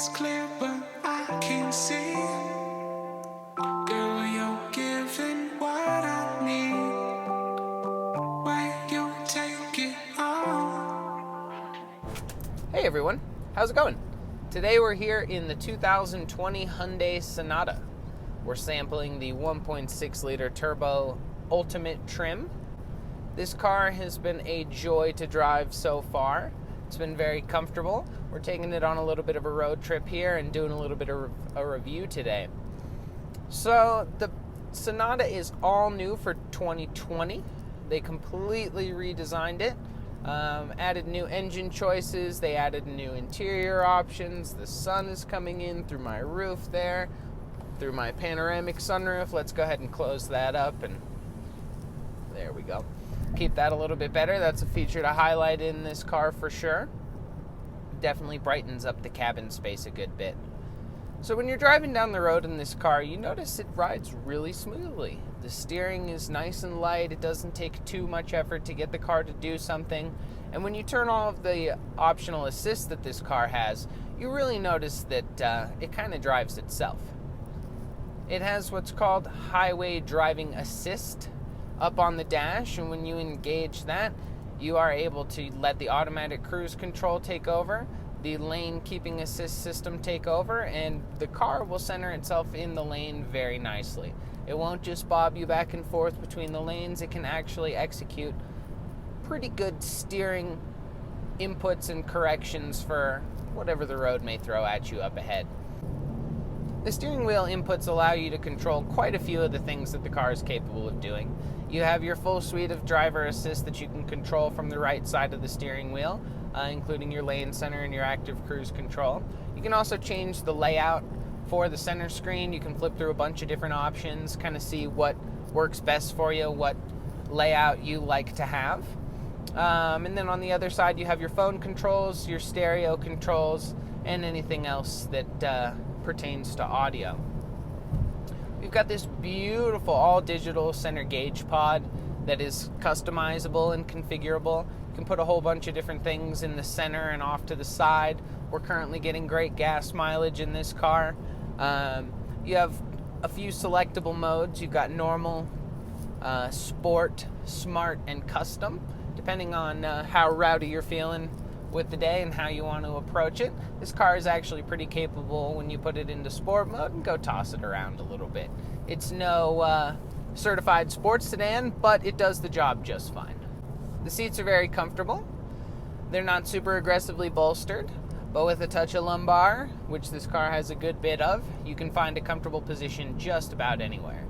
it's clear, but I can see. Girl, you're giving what I need. When you take it all. Hey everyone, how's it going? Today we're here in the 2020 Hyundai Sonata. We're sampling the 1.6 liter turbo ultimate trim. This car has been a joy to drive so far. It's been very comfortable. We're taking it on a little bit of a road trip here and doing a little bit of a review today. So the Sonata is all new for 2020. They completely redesigned it. Added new engine choices. They added new interior options. The sun is coming in through my roof there, through my panoramic sunroof. Let's go ahead and close that up, and there we go. Keep that a little bit better. That's a feature to highlight in this car for sure. Definitely brightens up the cabin space a good bit. So when you're driving down the road in this car, you notice it rides really smoothly. The steering is nice and light. It doesn't take too much effort to get the car to do something. And when you turn all of the optional assist that this car has, you really notice that it kind of drives itself. It has what's called highway driving assist up on the dash, and when you engage that, you are able to let the automatic cruise control take over, the lane keeping assist system take over, and the car will center itself in the lane very nicely. It won't just bob you back and forth between the lanes. It can actually execute pretty good steering inputs and corrections for whatever the road may throw at you up ahead. The steering wheel inputs allow you to control quite a few of the things that the car is capable of doing. You have your full suite of driver assist that you can control from the right side of the steering wheel, including your lane center and your active cruise control. You can also change the layout for the center screen. You can flip through a bunch of different options, kind of see what works best for you, what layout you like to have. And then on the other side, you have your phone controls, your stereo controls, and anything else that pertains to audio. We've got this beautiful all-digital center gauge pod that is customizable and configurable. You can put a whole bunch of different things in the center and off to the side. We're currently getting great gas mileage in this car. You have a few selectable modes. You've got normal, sport, smart, and custom, depending on how rowdy you're feeling with the day and how you want to approach it. This car is actually pretty capable when you put it into sport mode and go toss it around a little bit. It's no certified sports sedan, but it does the job just fine. The seats are very comfortable. They're not super aggressively bolstered, but with a touch of lumbar, which this car has a good bit of, you can find a comfortable position just about anywhere.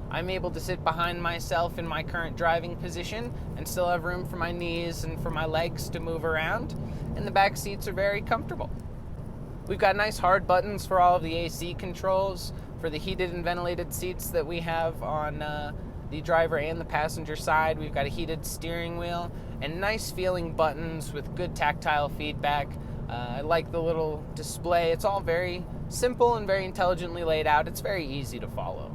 I'm able to sit behind myself in my current driving position and still have room for my knees and for my legs to move around, and the back seats are very comfortable. We've got nice hard buttons for all of the AC controls, for the heated and ventilated seats that we have on the driver and the passenger side. We've got a heated steering wheel and nice feeling buttons with good tactile feedback. I like the little display. It's all very simple and very intelligently laid out. It's very easy to follow.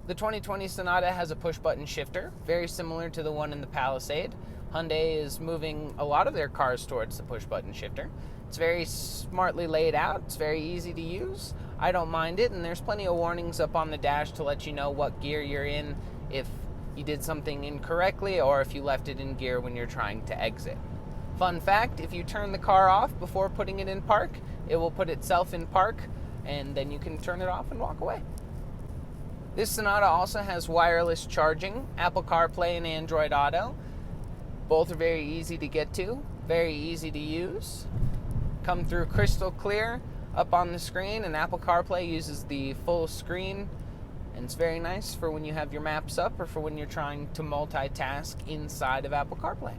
The 2020 Sonata has a push-button shifter, very similar to the one in the Palisade. Hyundai is moving a lot of their cars towards the push-button shifter. It's very smartly laid out. It's very easy to use. I don't mind it, and there's plenty of warnings up on the dash to let you know what gear you're in if you did something incorrectly or if you left it in gear when you're trying to exit. Fun fact, if you turn the car off before putting it in park, it will put itself in park, and then you can turn it off and walk away. This Sonata also has wireless charging, Apple CarPlay, and Android Auto. Both are very easy to get to, very easy to use. Come through crystal clear up on the screen, and Apple CarPlay uses the full screen, and it's very nice for when you have your maps up or for when you're trying to multitask inside of Apple CarPlay.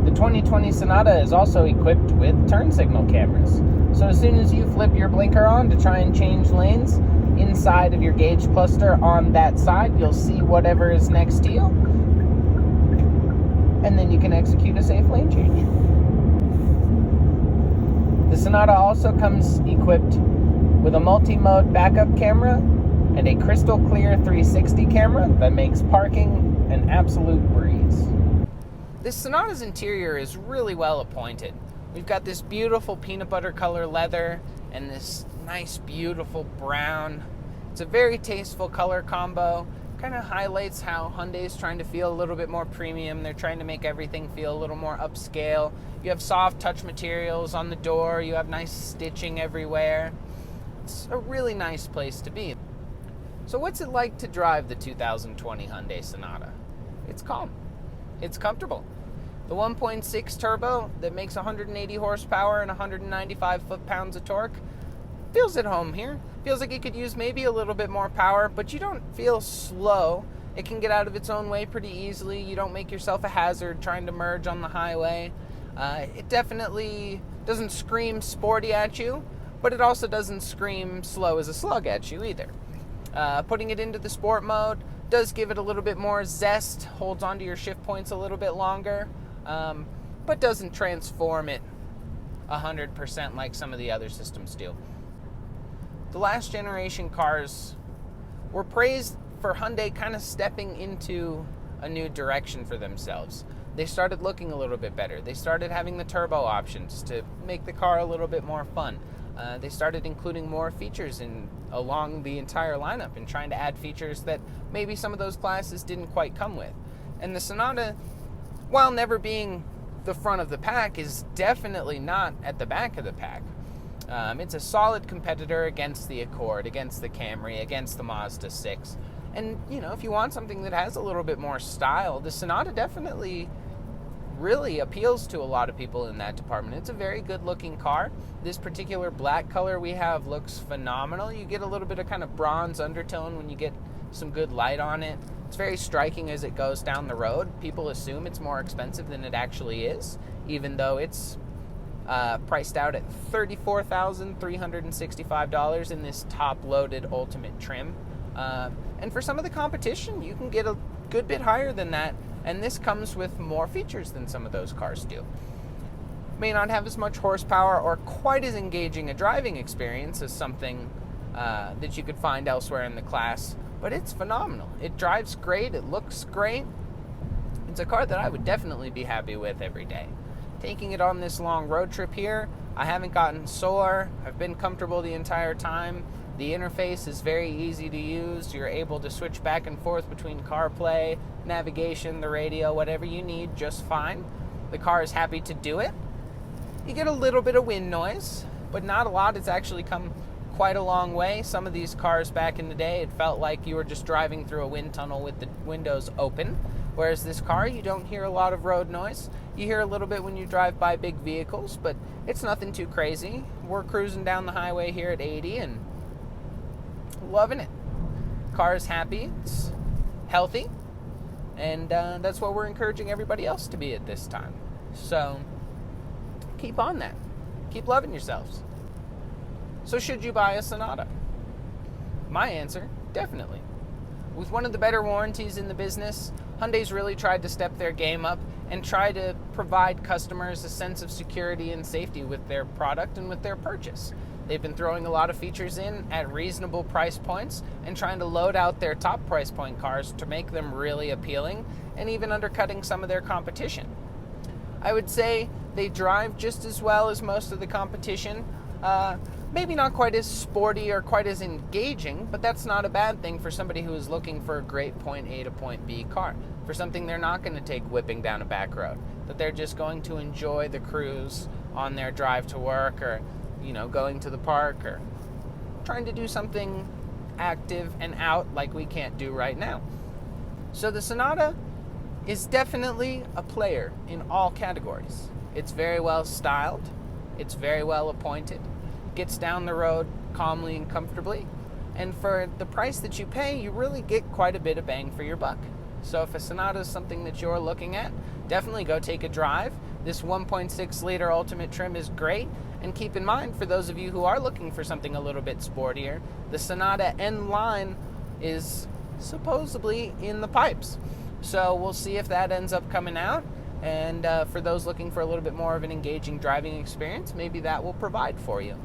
The 2020 Sonata is also equipped with turn signal cameras. So as soon as you flip your blinker on to try and change lanes, inside of your gauge cluster on that side, you'll see whatever is next to you, and then you can execute a safe lane change. The Sonata also comes equipped with a multi-mode backup camera and a crystal clear 360 camera that makes parking an absolute breeze. This Sonata's interior is really well appointed. We've got this beautiful peanut butter color leather and this nice, beautiful brown. It's a very tasteful color combo. Kind of highlights how Hyundai is trying to feel a little bit more premium. They're trying to make everything feel a little more upscale. You have soft touch materials on the door. You have nice stitching everywhere. It's a really nice place to be. So what's it like to drive the 2020 Hyundai Sonata? It's calm. It's comfortable. The 1.6 turbo that makes 180 horsepower and 195 foot-pounds of torque feels at home here. Feels like it could use maybe a little bit more power, but you don't feel slow. It can get out of its own way pretty easily. You don't make yourself a hazard trying to merge on the highway. It definitely doesn't scream sporty at you, but it also doesn't scream slow as a slug at you either. Putting it into the sport mode does give it a little bit more zest, holds onto your shift points a little bit longer, but doesn't transform it 100% like some of the other systems do. The last generation cars were praised for Hyundai kind of stepping into a new direction for themselves. They started looking a little bit better. They started having the turbo options to make the car a little bit more fun. They started including more features along the entire lineup and trying to add features that maybe some of those classes didn't quite come with. And the Sonata, while never being the front of the pack, is definitely not at the back of the pack. It's a solid competitor against the Accord, against the Camry, against the Mazda 6. And, if you want something that has a little bit more style, the Sonata definitely really appeals to a lot of people in that department. It's a very good-looking car. This particular black color we have looks phenomenal. You get a little bit of kind of bronze undertone when you get some good light on it. It's very striking as it goes down the road. People assume it's more expensive than it actually is, even though it's priced out at $34,365 in this top-loaded Ultimate trim. And for some of the competition, you can get a good bit higher than that, and this comes with more features than some of those cars do. May not have as much horsepower or quite as engaging a driving experience as something that you could find elsewhere in the class, but it's phenomenal. It drives great. It looks great. It's a car that I would definitely be happy with every day. Taking it on this long road trip here, I haven't gotten sore. I've been comfortable the entire time. The interface is very easy to use. You're able to switch back and forth between CarPlay, navigation, the radio, whatever you need, just fine. The car is happy to do it. You get a little bit of wind noise, but not a lot. It's actually come quite a long way. Some of these cars back in the day, it felt like you were just driving through a wind tunnel with the windows open. Whereas this car, you don't hear a lot of road noise. You hear a little bit when you drive by big vehicles, but it's nothing too crazy. We're cruising down the highway here at 80 and loving it. Car is happy, it's healthy, and that's what we're encouraging everybody else to be at this time. So keep on that. Keep loving yourselves. So should you buy a Sonata? My answer, definitely. With one of the better warranties in the business, Hyundai's really tried to step their game up and try to provide customers a sense of security and safety with their product and with their purchase. They've been throwing a lot of features in at reasonable price points and trying to load out their top price point cars to make them really appealing and even undercutting some of their competition. I would say they drive just as well as most of the competition. Maybe not quite as sporty or quite as engaging, but that's not a bad thing for somebody who is looking for a great point A to point B car, for something they're not going to take whipping down a back road, that they're just going to enjoy the cruise on their drive to work or, going to the park or trying to do something active and out like we can't do right now. So the Sonata is definitely a player in all categories. It's very well styled. It's very well appointed. Gets down the road calmly and comfortably. And for the price that you pay, you really get quite a bit of bang for your buck. So if a Sonata is something that you're looking at, definitely go take a drive. This 1.6 liter Ultimate trim is great. And keep in mind, for those of you who are looking for something a little bit sportier, the Sonata N line is supposedly in the pipes. So we'll see if that ends up coming out. And for those looking for a little bit more of an engaging driving experience, maybe that will provide for you.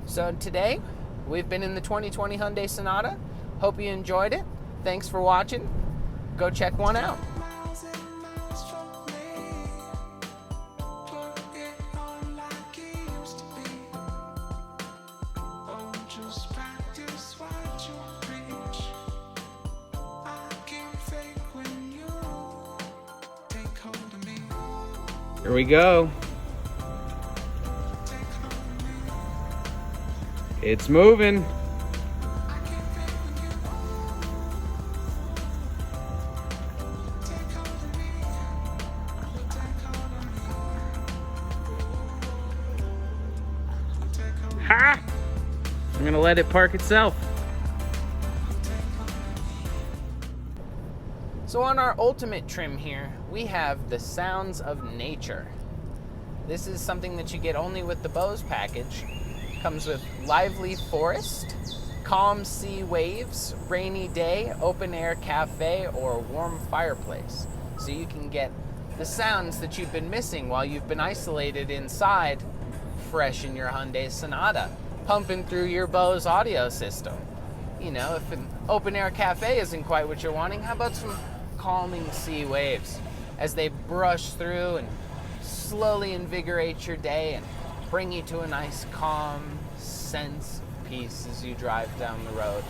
So today, we've been in the 2020 Hyundai Sonata. Hope you enjoyed it. Thanks for watching. Go check one out. Here we go. It's moving. Ha! I'm gonna let it park itself. So on our ultimate trim here, we have the sounds of nature. This is something that you get only with the Bose package. Comes with lively forest, calm sea waves, rainy day, open air cafe, or warm fireplace. So you can get the sounds that you've been missing while you've been isolated inside, fresh in your Hyundai Sonata, pumping through your Bose audio system. You know, if an open air cafe isn't quite what you're wanting, how about some calming sea waves as they brush through and slowly invigorate your day and bring you to a nice calm sense of peace as you drive down the road.